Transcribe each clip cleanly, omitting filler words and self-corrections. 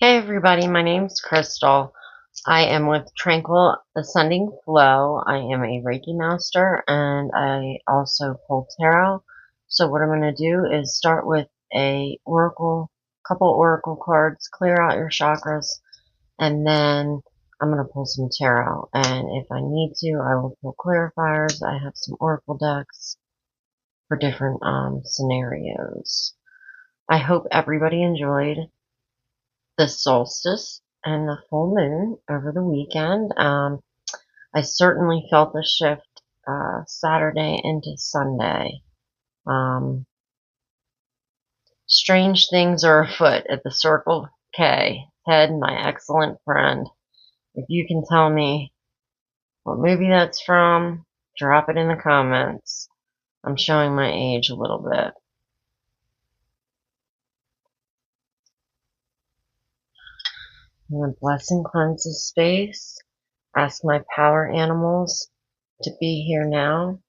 Hey everybody, my name's Crystal. I am with Tranquil Ascending Flow. I am a Reiki master and I also pull tarot. So what I'm going to do is start with couple oracle cards, clear out your chakras, and then I'm going to pull some tarot. And if I need to, I will pull clarifiers. I have some oracle decks for different scenarios. I hope everybody enjoyed the solstice and the full moon over the weekend. I certainly felt the shift Saturday into Sunday. Strange things are afoot at the Circle K. Ted, my excellent friend. If you can tell me what movie that's from, drop it in the comments. I'm showing my age a little bit. I'm going to bless and cleanse the space. Ask my power animals to be here now.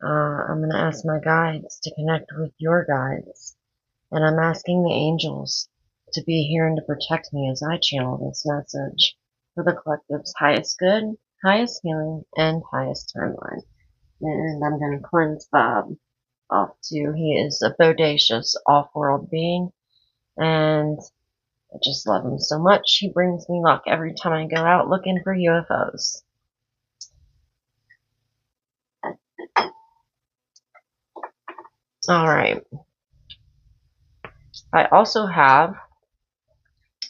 I'm going to ask my guides to connect with your guides. And I'm asking the angels to be here and to protect me as I channel this message for the collective's highest good, highest healing, and highest timeline. And I'm going to cleanse Bob off too. He is a bodacious off-world being, and I just love him so much. He brings me luck every time I go out looking for UFOs. All right. I also have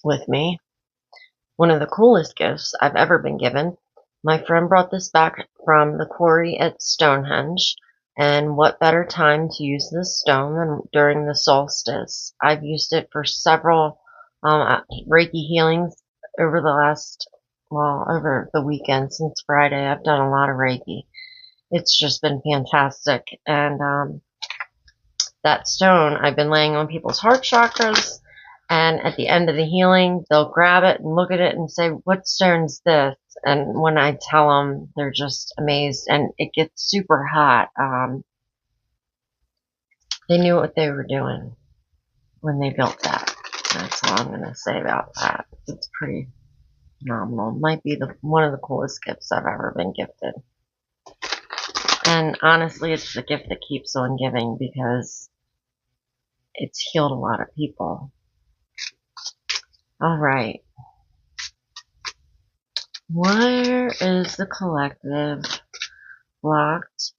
with me one of the coolest gifts I've ever been given. My friend brought this back from the quarry at Stonehenge, and what better time to use this stone than during the solstice. I've used it for several Reiki healings over over the weekend since Friday. I've done a lot of Reiki. It's just been fantastic, and that stone I've been laying on people's heart chakras, and at the end of the healing they'll grab it and look at it and say, what stone's this? And when I tell them, they're just amazed, and it gets super hot. They knew what they were doing when they built that. That's all I'm going to say about that. It's pretty phenomenal. Might be one of the coolest gifts I've ever been gifted. And honestly, it's the gift that keeps on giving because it's healed a lot of people. All right. Where is the collective blocked?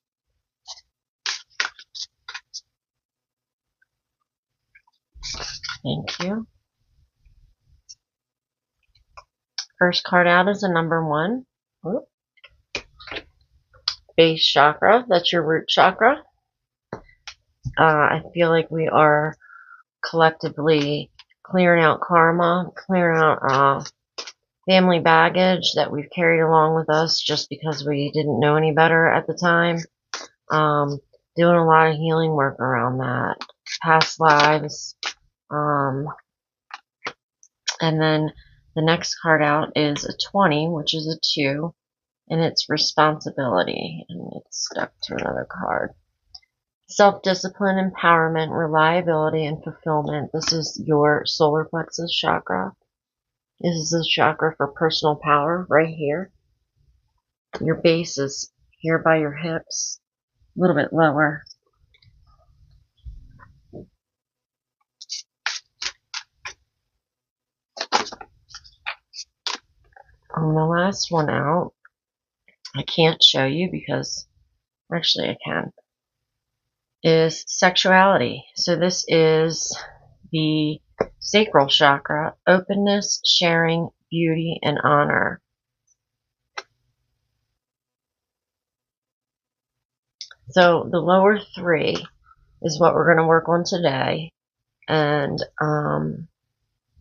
Thank you. First card out is a number 1. Oop. Base chakra. That's your root chakra. I feel like we are collectively clearing out karma, clearing out family baggage that we've carried along with us just because we didn't know any better at the time. Doing a lot of healing work around that. Past lives. And then the next card out is a 20, which is a 2, and it's responsibility. And it's stuck to another card. Self-discipline, empowerment, reliability, and fulfillment. This is your solar plexus chakra. This is the chakra for personal power right here. Your base is here by your hips, a little bit lower. On the last one out, I can't show you because, actually I can, is sexuality. So this is the sacral chakra, openness, sharing, beauty, and honor. So the lower 3 is what we're going to work on today, and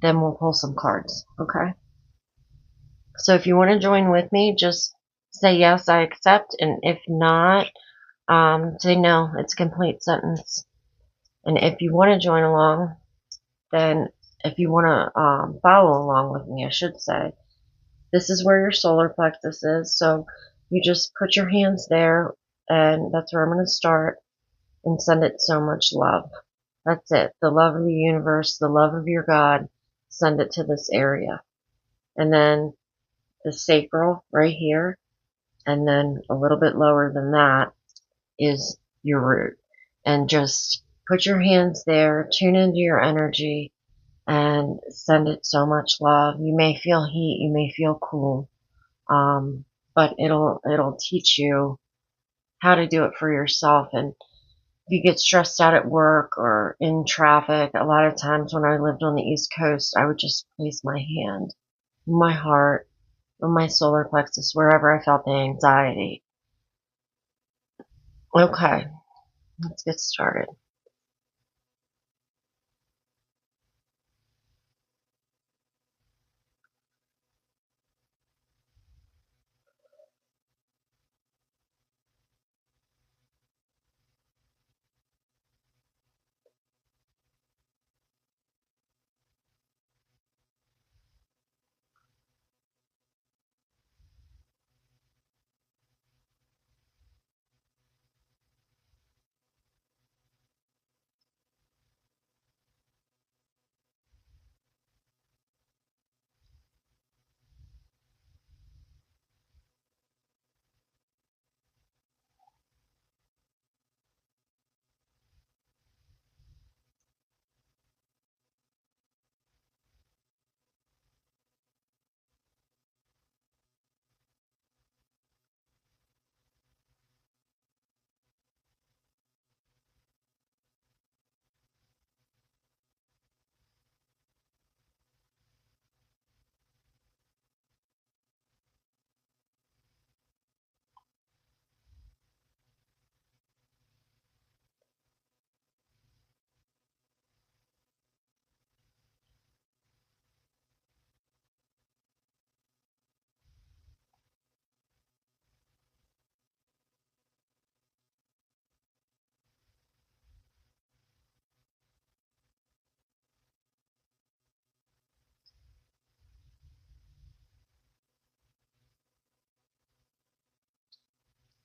then we'll pull some cards, okay? So if you want to join with me, just say yes, I accept, and if not, say no. It's a complete sentence. And if you want to join along, then if you want to follow along with me, I should say, this is where your solar plexus is. So you just put your hands there, and that's where I'm going to start, and send it so much love. That's it. The love of the universe, the love of your God. send it to this area. And then the sacral right here, and then a little bit lower than that is your root. And just put your hands there, tune into your energy, and send it so much love. You may feel heat, you may feel cool, but it'll teach you how to do it for yourself. And if you get stressed out at work or in traffic, a lot of times when I lived on the East Coast, I would just place my hand in my heart, on my solar plexus, wherever I felt the anxiety. Okay, let's get started.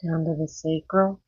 Down to the sacral.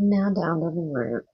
Now down to the root.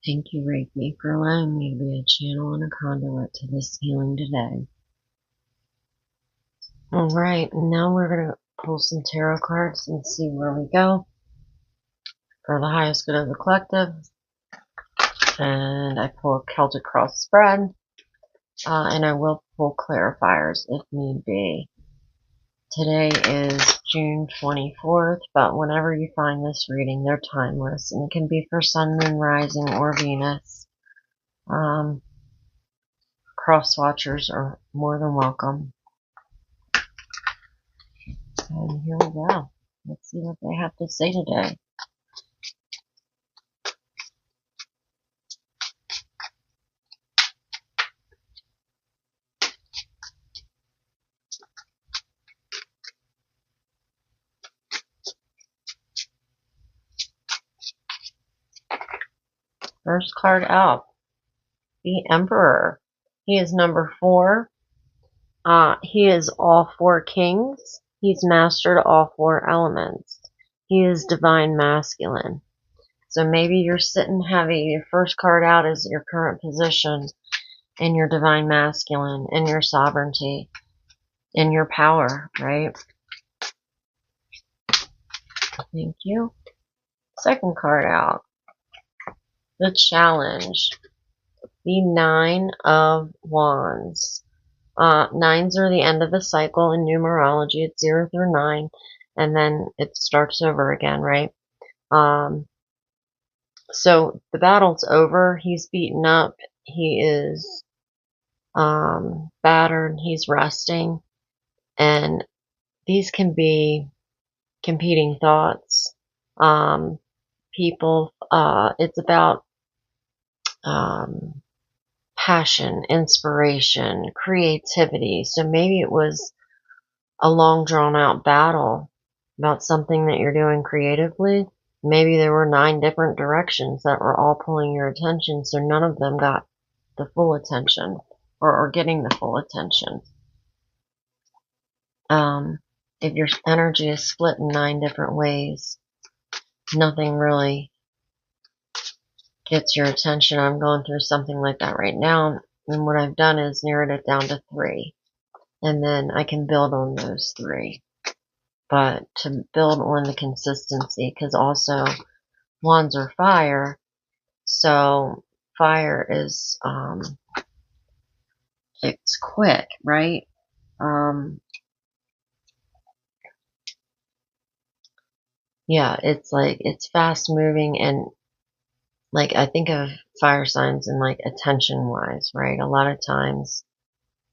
Thank you, Reiki, for allowing me to be a channel and a conduit to this healing today. Alright, now we're going to pull some tarot cards and see where we go for the highest good of the collective. And I pull a Celtic cross spread, and I will pull clarifiers if need be. Today is June 24th, but whenever you find this reading, they're timeless, and it can be for Sun, Moon, Rising, or Venus. Cross watchers are more than welcome. And here we go. Let's see what they have to say today. First card out, the Emperor. He is number 4. He is all 4 kings. He's mastered all 4 elements. He is divine masculine. So maybe you're sitting heavy. Your first card out is your current position in your divine masculine, in your sovereignty, in your power, right? Thank you. Second card out, the Challenge, the 9 of Wands. 9s are the end of the cycle in numerology. It's 0 through 9, and then it starts over again, right? So the battle's over. He's beaten up. He is battered. He's resting. And these can be competing thoughts. People, it's about passion, inspiration, creativity. So maybe it was a long drawn out battle about something that you're doing creatively. Maybe there were 9 different directions that were all pulling your attention, so none of them got the full attention or getting the full attention. If your energy is split in 9 different ways, nothing really gets your attention. I'm going through something like that right now, and what I've done is narrowed it down to 3, and then I can build on those 3. But to build on the consistency, because also wands are fire, so fire is it's quick, right? Yeah, it's like it's fast moving, and like I think of fire signs and like attention wise, right? A lot of times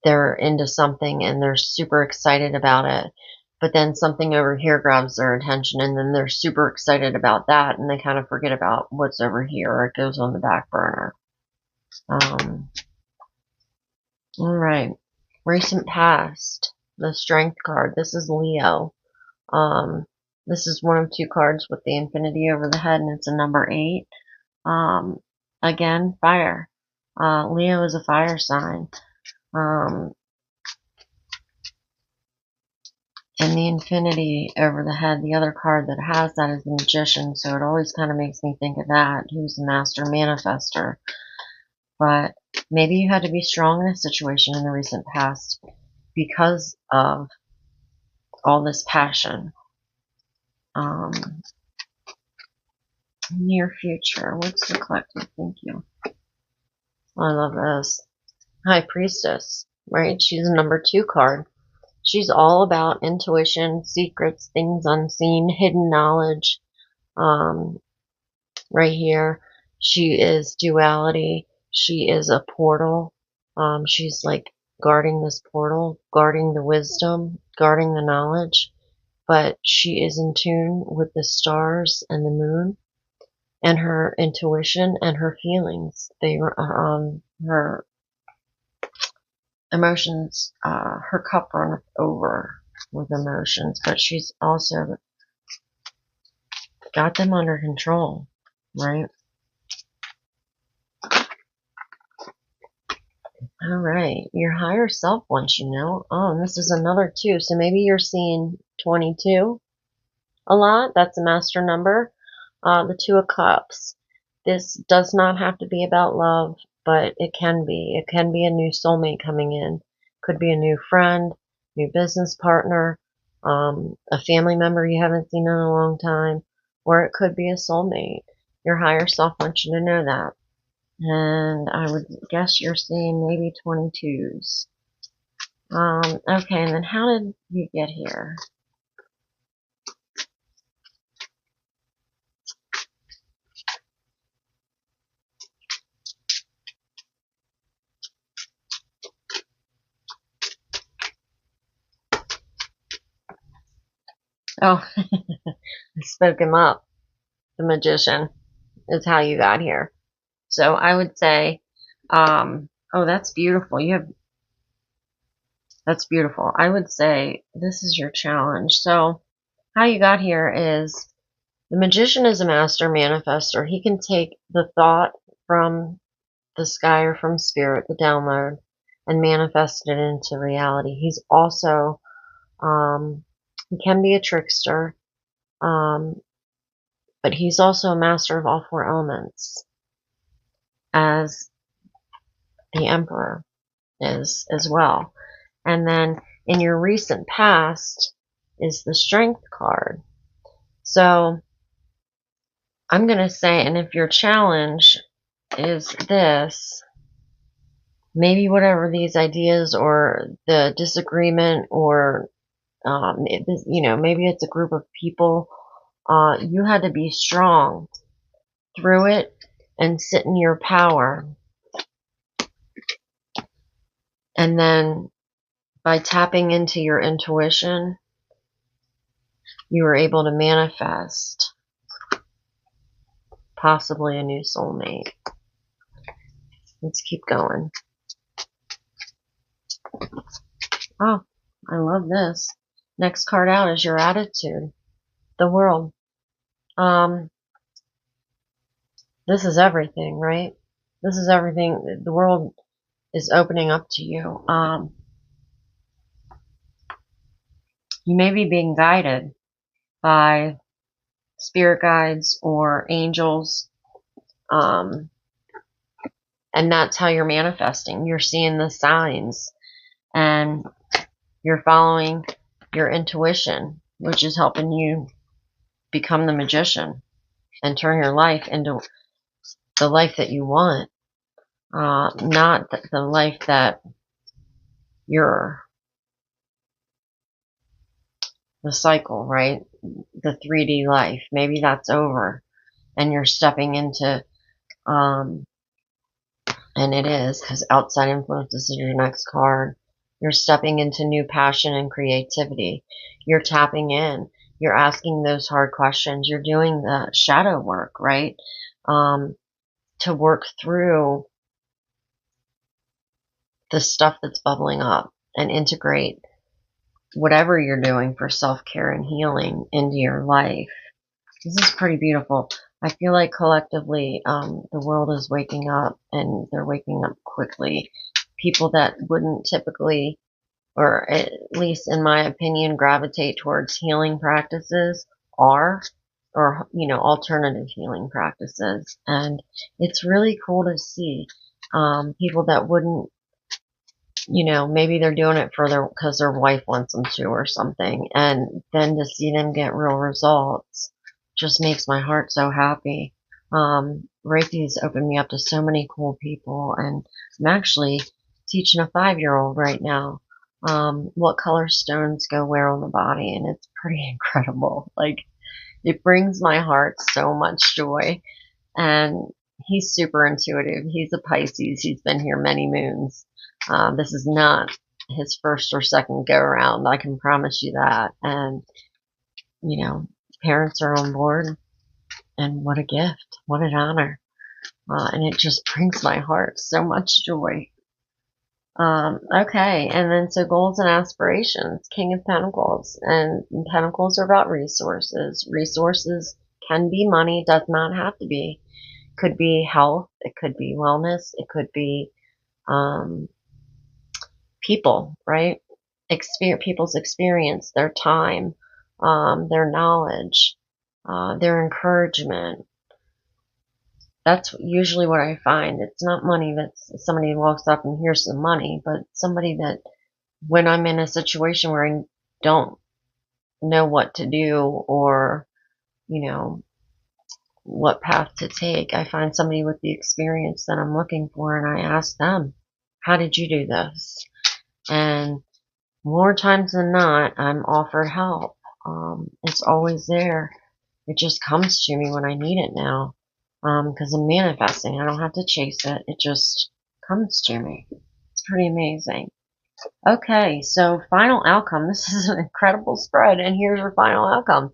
they're into something and they're super excited about it, but then something over here grabs their attention, and then they're super excited about that, and they kind of forget about what's over here, or it goes on the back burner. All right, recent past, the Strength card. This is Leo. This is one of 2 cards with the infinity over the head, and it's a number 8. Again, fire. Leo is a fire sign. And the infinity over the head, the other card that has that is the Magician, so it always kind of makes me think of that, who's the master manifester. But maybe you had to be strong in a situation in the recent past because of all this passion. Near future, what's the collective? Thank you. I love this. High Priestess, right? She's a number 2 card. She's all about intuition, secrets, things unseen, hidden knowledge. Right here, she is duality. She is a portal. She's like guarding this portal, guarding the wisdom, guarding the knowledge. But she is in tune with the stars and the moon, and her intuition and her feelings. They her emotions, her cup runneth over with emotions, but she's also got them under control, right? All right, your higher self wants you know. Oh, and this is another 2, so maybe you're seeing 22 a lot. That's a master number. The 2 of Cups. this does not have to be about love, but it can be. It can be a new soulmate coming in. Could be a new friend, new business partner, a family member you haven't seen in a long time, or it could be a soulmate. Your higher self wants you to know that. And I would guess you're seeing maybe 22s. Okay, and then how did you get here? Oh, I spoke him up. The Magician is how you got here. So I would say, oh, that's beautiful. That's beautiful. I would say this is your challenge. So how you got here is the Magician is a master manifester. He can take the thought from the sky or from spirit, the download, and manifest it into reality. He's also, he can be a trickster, but he's also a master of all four elements, as the Emperor is as well. And then in your recent past is the Strength card. So I'm going to say, and if your challenge is this, maybe whatever these ideas or the disagreement or, maybe it's a group of people, you had to be strong through it and sit in your power. And then by tapping into your intuition, you were able to manifest possibly a new soulmate. Let's keep going. Oh, I love this. Next card out is your attitude. The world. This is everything, right? This is everything. The world is opening up to you. You may be being guided by spirit guides or angels. And that's how you're manifesting. You're seeing the signs and you're following your intuition, which is helping you become the magician and turn your life into the life that you want, not the life that you're, the cycle, right? The 3D life. Maybe that's over and you're stepping into, and it is, because outside influences is your next card. You're stepping into new passion and creativity. You're tapping in. You're asking those hard questions. You're doing the shadow work, right? To work through the stuff that's bubbling up and integrate whatever you're doing for self-care and healing into your life. This is pretty beautiful. I feel like collectively, the world is waking up, and they're waking up quickly. People that wouldn't typically, or at least in my opinion, gravitate towards healing practices are, or, alternative healing practices. And it's really cool to see, people that wouldn't, maybe they're doing it because their wife wants them to or something. And then to see them get real results just makes my heart so happy. Reiki's opened me up to so many cool people, and I'm actually teaching a 5-year-old right now what color stones go where on the body, and it's pretty incredible. Like, it brings my heart so much joy. And he's super intuitive. He's a Pisces. He's been here many moons. This is not his first or second go around. I can promise you that. And, parents are on board, and what a gift. What an honor. And it just brings my heart so much joy. Okay, and then so goals and aspirations, King of Pentacles, and Pentacles are about resources. Resources can be money, does not have to be. Could be health, it could be wellness, it could be people, right? People's experience, their time, their knowledge, their encouragement. That's usually what I find. It's not money that's somebody walks up and here's some money, but somebody that when I'm in a situation where I don't know what to do or, you know, what path to take, I find somebody with the experience that I'm looking for and I ask them, how did you do this? And more times than not, I'm offered help. It's always there. It just comes to me when I need it now. Because I'm manifesting. I don't have to chase it. It just comes to me. It's pretty amazing. Okay, so final outcome. This is an incredible spread, and here's your final outcome.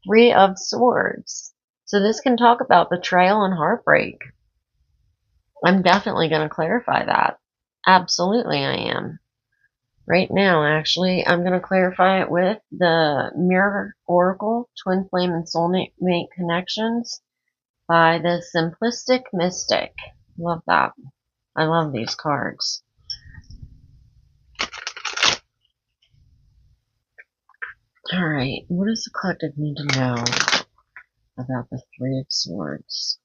3 of Swords. So this can talk about betrayal and heartbreak. I'm definitely going to clarify that. Absolutely I am. Right now, actually, I'm going to clarify it with the Mirror Oracle, Twin Flame and Soulmate Connections by the Simplistic Mystic. Love that. I love these cards. Alright, what does the collective need to know about the 3 of Swords?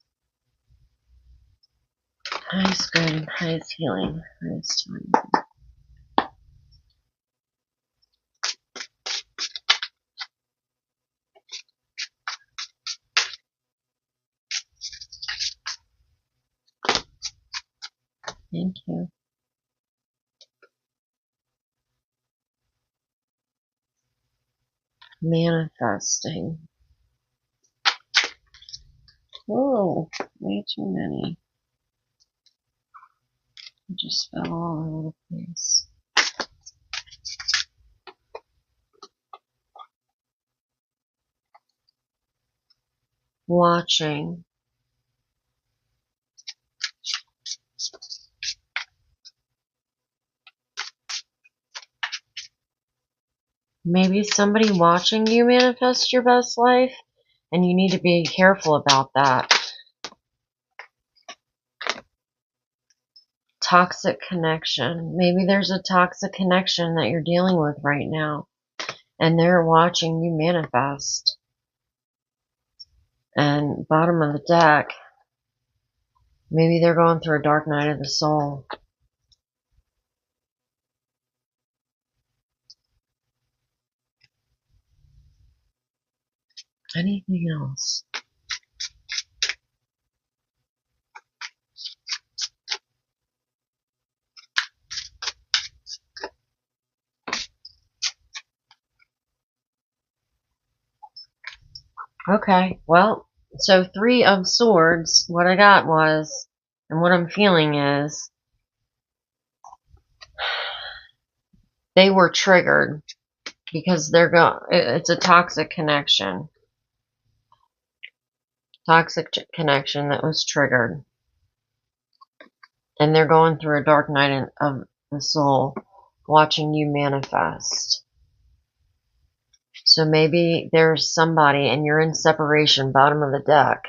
Highest good, highest healing, highest time. Thank you. Manifesting. Whoa, way too many. I just fell all over the place. Watching. Maybe somebody watching you manifest your best life, and you need to be careful about that. Toxic connection. Maybe there's a toxic connection that you're dealing with right now, and they're watching you manifest. And bottom of the deck, maybe they're going through a dark night of the soul. Anything else? Okay, well, so 3 of Swords, what I got was, and what I'm feeling is, they were triggered because it's a toxic connection. Toxic connection that was triggered. And they're going through a dark night of the soul, watching you manifest. So maybe there's somebody and you're in separation, bottom of the deck.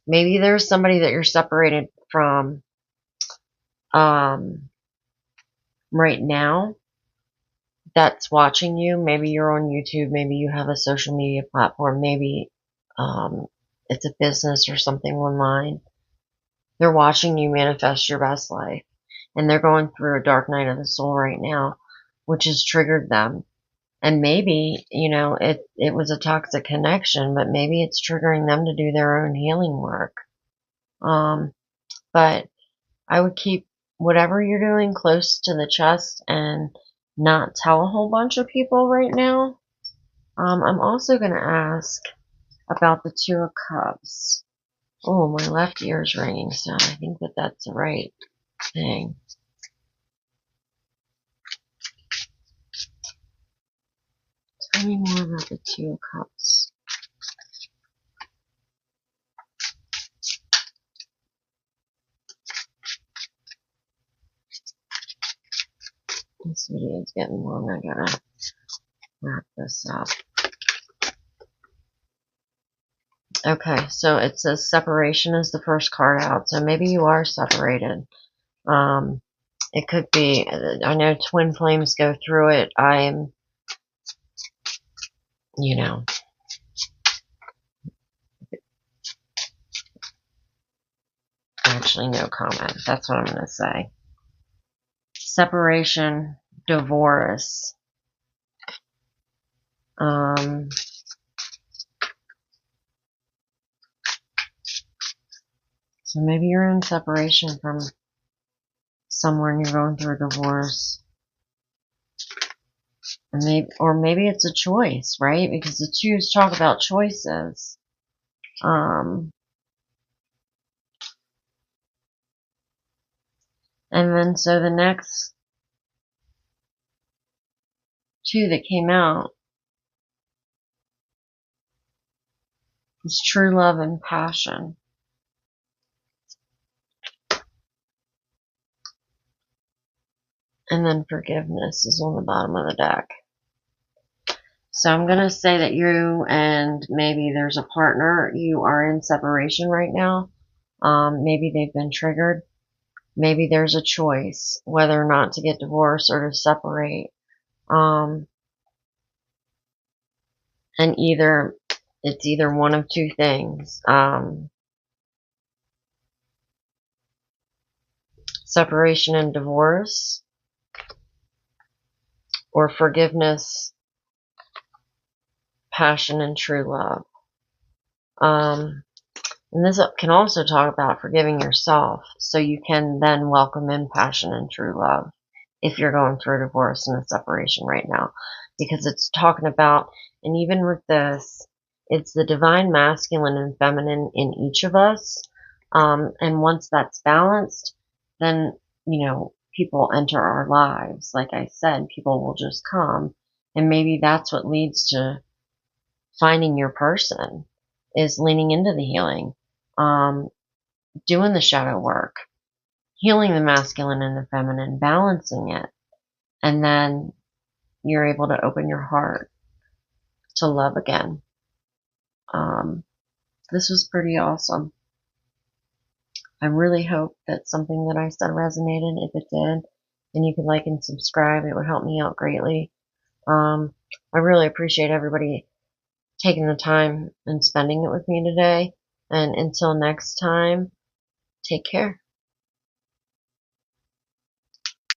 Maybe there's somebody that you're separated from right now that's watching you. Maybe you're on YouTube. Maybe you have a social media platform. Maybe it's a business or something online. They're watching you manifest your best life. And they're going through a dark night of the soul right now, which has triggered them. And maybe, it was a toxic connection, but maybe it's triggering them to do their own healing work. But I would keep whatever you're doing close to the chest and not tell a whole bunch of people right now. I'm also going to ask about the 2 of Cups. Oh, my left ear is ringing, so I think that's the right thing. Tell me more about the 2 of Cups. This video is getting long. I gotta wrap this up. Okay, so it says separation is the first card out. So maybe you are separated. It could be, I know twin flames go through it. Actually, no comment. That's what I'm going to say. Separation, divorce. So maybe you're in separation from someone and you're going through a divorce. And maybe it's a choice, right? Because the twos talk about choices. And then so the next two that came out was true love and passion. And then forgiveness is on the bottom of the deck. So I'm going to say that you and maybe there's a partner, you are in separation right now. Maybe they've been triggered. Maybe there's a choice whether or not to get divorced or to separate. And it's either one of two things. Separation and divorce, or forgiveness, passion, and true love. And this can also talk about forgiving yourself, so you can then welcome in passion and true love if you're going through a divorce and a separation right now. Because it's talking about, and even with this, it's the divine masculine and feminine in each of us. And once that's balanced, then, people enter our lives. Like I said, people will just come. And maybe that's what leads to finding your person, is leaning into the healing, doing the shadow work, healing the masculine and the feminine, balancing it. And then you're able to open your heart to love again. This was pretty awesome. I really hope that something that I said resonated. If it did, then you could like and subscribe. It would help me out greatly. I really appreciate everybody taking the time and spending it with me today. And until next time, take care.